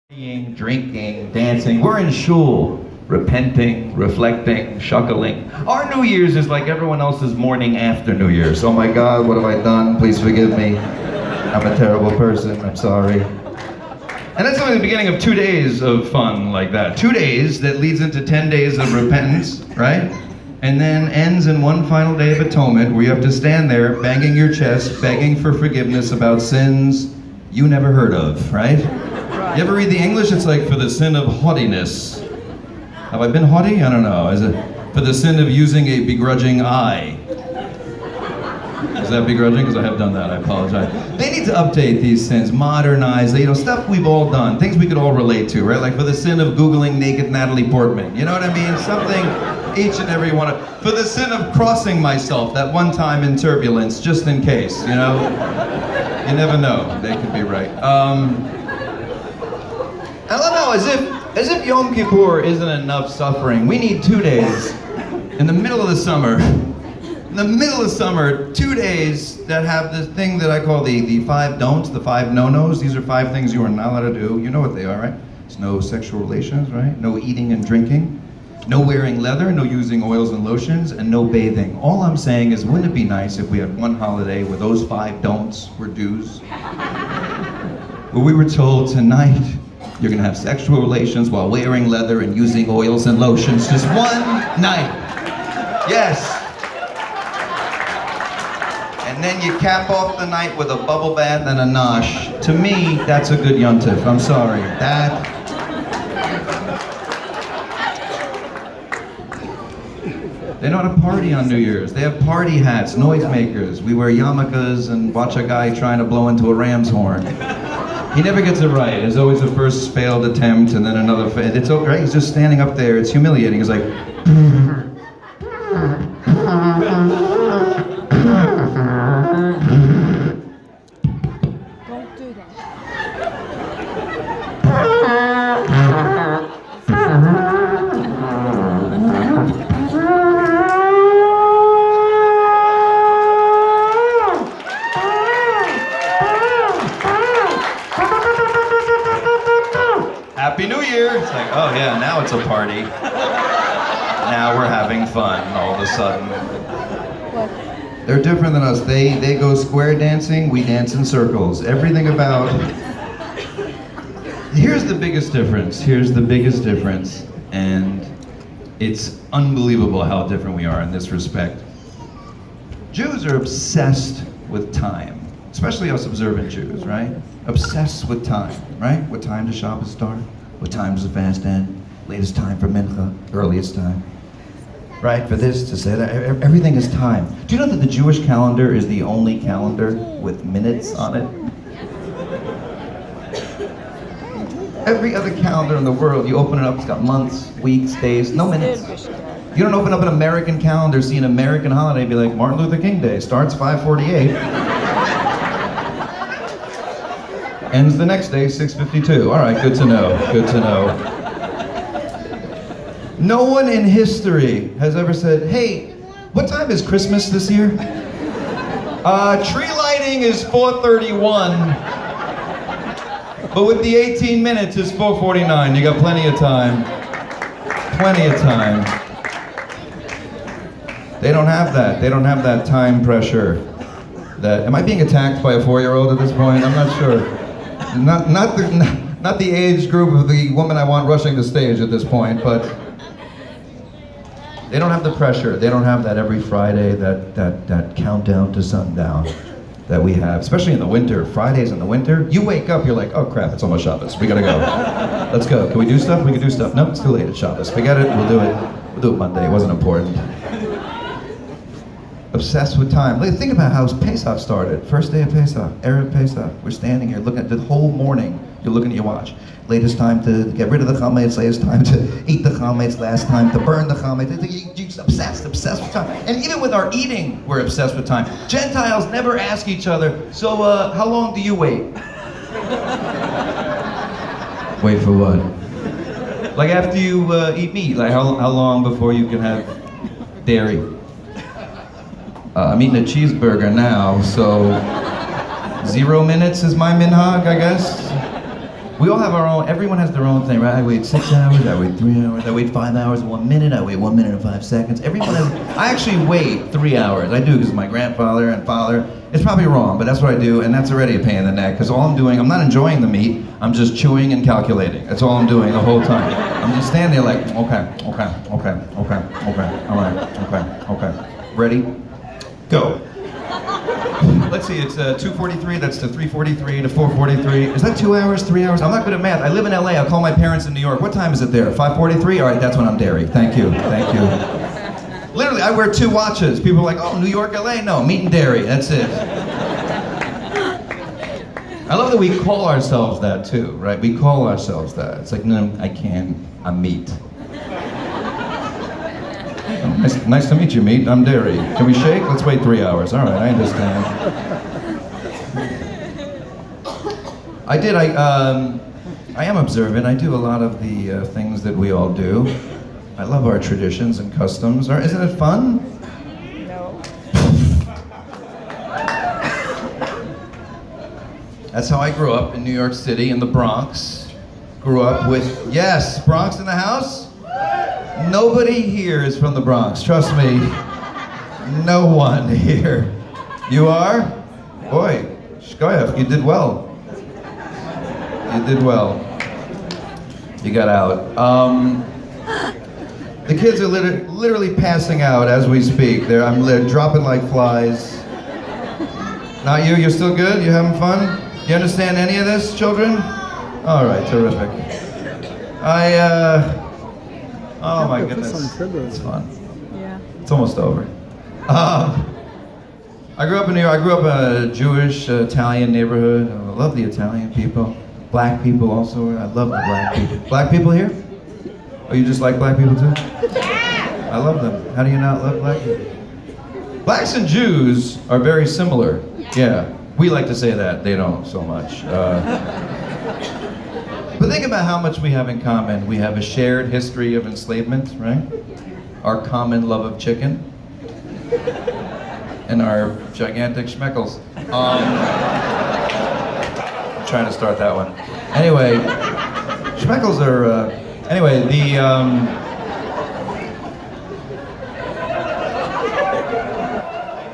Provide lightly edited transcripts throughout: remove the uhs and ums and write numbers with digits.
Partying, drinking, dancing. We're in shul, repenting, reflecting, shuckling. Our New Year's is like everyone else's morning after New Year's. Oh my God, what have I done? Please forgive me. I'm a terrible person. I'm sorry. And that's only the beginning of 2 days of fun like that. 2 days that leads into 10 days of repentance, right? And then ends in one final day of atonement where you have to stand there banging your chest, begging for forgiveness about sins you never heard of, right? You ever read the English? It's like, for the sin of haughtiness. Have I been haughty? I don't know. Is it for the sin of using a begrudging eye? Is that begrudging? Because I have done that. I apologize. They need to update these sins, modernize, stuff we've all done, things we could all relate to, right? Like for the sin of Googling naked Natalie Portman. You know what I mean? Something each and every one of. For the sin of crossing myself that one time in turbulence, just in case, you know? You never know. They could be right. I don't know, as if Yom Kippur isn't enough suffering. We need 2 days in the middle of the summer. In the middle of summer, 2 days that have this thing that I call the 5 don'ts, the 5 no-nos. These are 5 things you are not allowed to do. You know what they are, right? It's no sexual relations, right? No eating and drinking. No wearing leather, no using oils and lotions, and no bathing. All I'm saying is, wouldn't it be nice if we had one holiday where those 5 don'ts were do's? Where we were told tonight, you're gonna have sexual relations while wearing leather and using oils and lotions. Just one night. Yes. And then you cap off the night with a bubble bath and a nosh. To me, that's a good yontif. I'm sorry. They know how to party on New Year's. They have party hats, noisemakers. We wear yarmulkes and watch a guy trying to blow into a ram's horn. He never gets it right. There's always a first failed attempt and then another it's okay, right? He's just standing up there. It's humiliating. He's like... Don't do that. Happy New Year! It's like, oh yeah, now it's a party. Now we're having fun all of a sudden. What? They're different than us. They go square dancing, we dance in circles. Everything about... Here's the biggest difference. And it's unbelievable how different we are in this respect. Jews are obsessed with time. Especially us observant Jews, right? Obsessed with time, right? What time does Shabbos start? What time does the fast end? Latest time for mincha, earliest time. Right, for this, to say that, everything is time. Do you know that the Jewish calendar is the only calendar with minutes on it? Every other calendar in the world, you open it up, it's got months, weeks, days, no minutes. You don't open up an American calendar, see an American holiday, be like, Martin Luther King Day, starts 5:48. Ends the next day, 6:52. All right, good to know, good to know. No one in history has ever said, hey, what time is Christmas this year? Tree lighting is 4:31. But with the 18 minutes, it's 4:49. You got plenty of time. Plenty of time. They don't have that. They don't have that time pressure. Am I being attacked by a 4-year-old at this point? I'm not sure. Not the age group of the woman I want rushing the stage at this point, but they don't have the pressure. They don't have that every Friday, that countdown to sundown that we have, especially in the winter. Fridays in the winter, you wake up, you're like, oh crap, it's almost Shabbos. We gotta go. Let's go. Can we do stuff? We can do stuff. Nope, it's too late. It's Shabbos. Forget it. We'll do it. We'll do it Monday. It wasn't important. Obsessed with time. Think about how Pessach started. First day of Pessach, Erev Pessach. We're standing here looking at the whole morning. You're looking at your watch. Latest time to get rid of the chametz, latest time to eat the chametz, last time to burn the chametz. You're obsessed with time. And even with our eating, we're obsessed with time. Gentiles never ask each other, so how long do you wait? Wait for what? Like after you eat meat, like how long before you can have dairy? I'm eating a cheeseburger now, so 0 minutes is my minhag, I guess. We all have our own, everyone has their own thing, right? I wait 6 hours, I wait 3 hours, I wait 5 hours and 1 minute, I wait 1 minute and 5 seconds. Everyone has, I actually wait 3 hours. I do because my grandfather and father, it's probably wrong, but that's what I do, and that's already a pain in the neck, because all I'm doing, I'm not enjoying the meat, I'm just chewing and calculating. That's all I'm doing the whole time. I'm just standing there like, okay, all right, okay. Ready? Go. Let's see, it's 2:43, that's to 3:43 to 4:43. Is that 2 hours, 3 hours? I'm not good at math. I live in LA, I'll call my parents in New York. What time is it there? 5:43? All right, that's when I'm dairy. Thank you. Literally, I wear 2 watches. People are like, oh, New York, LA? No, meat and dairy, that's it. I love that we call ourselves that too, right? We call ourselves that. It's like, no, I can't, I'm meat. Nice to meet you, meat. I'm dairy. Can we shake? Let's wait 3 hours. All right, I understand. I am observant. I do a lot of the things that we all do. I love our traditions and customs. Isn't it fun? No. That's how I grew up in New York City, in the Bronx. Grew up with, yes, Bronx in the house? Nobody here is from the Bronx, trust me. No one here. You are? Boy, Shkoyach, you did well. You did well. You got out. The kids are literally passing out as we speak. I'm dropping like flies. Not you, you're still good? You having fun? You understand any of this, children? All right, terrific. Oh my goodness, it's fun. Yeah. It's almost over. I grew up in New York. I grew up in a Jewish, Italian neighborhood. I love the Italian people. Black people also. I love the black people. Black people here? Oh, you just like black people too? I love them. How do you not love black people? Blacks and Jews are very similar. Yeah, we like to say that. They don't so much. But think about how much we have in common. We have a shared history of enslavement, right? Our common love of chicken. And our gigantic schmeckles. I'm trying to start that one. Anyway, schmeckles are,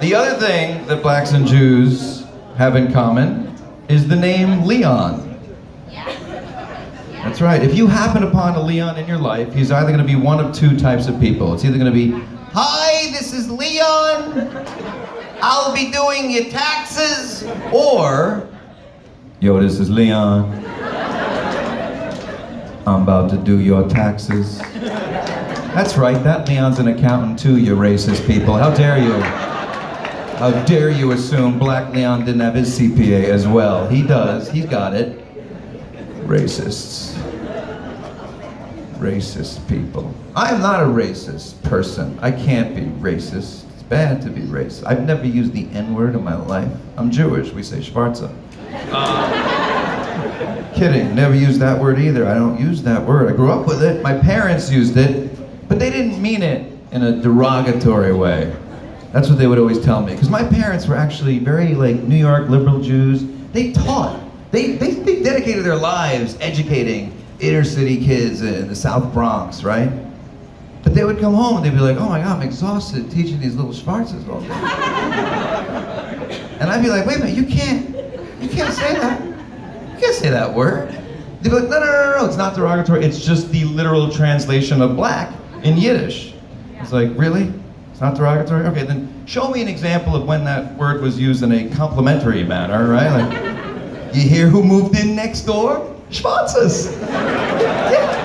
the other thing that blacks and Jews have in common is the name Leon. That's right. If you happen upon a Leon in your life, he's either going to be one of 2 types of people. It's either going to be, hi, this is Leon. I'll be doing your taxes. Or, yo, this is Leon. I'm about to do your taxes. That's right. That Leon's an accountant too, you racist people. How dare you? How dare you assume Black Leon didn't have his CPA as well? He does. He's got it. Racists. Racist people. I am not a racist person. I can't be racist. It's bad to be racist. I've never used the N-word in my life. I'm Jewish. We say Schwarza. Kidding. Never used that word either. I don't use that word. I grew up with it. My parents used it, but they didn't mean it in a derogatory way. That's what they would always tell me. Because my parents were actually very New York liberal Jews. They taught. They dedicated their lives educating inner city kids in the South Bronx, right? But they would come home and they'd be like, oh my God, I'm exhausted teaching these little Schwarzes all day. And I'd be like, wait a minute, you can't say that. You can't say that word. They'd be like, no, it's not derogatory. It's just the literal translation of black in Yiddish. It's like, really? It's not derogatory? Okay, then show me an example of when that word was used in a complimentary manner, right? Like, you hear who moved in next door? Schwarzes. Yeah.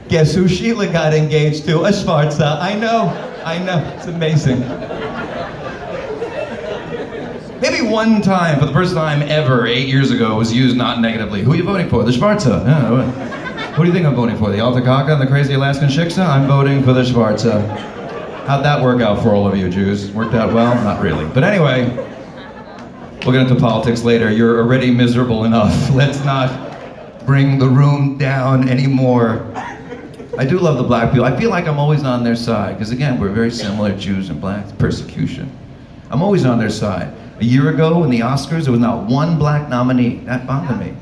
Guess who Sheila got engaged to? A Schwarza. I know. It's amazing. Maybe one time, for the first time ever, 8 years ago, it was used not negatively. Who are you voting for? The Schwarza. Yeah, who do you think I'm voting for? The Alta Kaka and the crazy Alaskan Shiksa? I'm voting for the Schwarza. How'd that work out for all of you Jews? Worked out well? Not really. But anyway, we'll get into politics later. You're already miserable enough. Let's not bring the room down anymore. I do love the black people. I feel like I'm always on their side, because again, we're very similar, Jews and blacks. Persecution. I'm always on their side. A year ago in the Oscars, there was not one black nominee. That bothered me.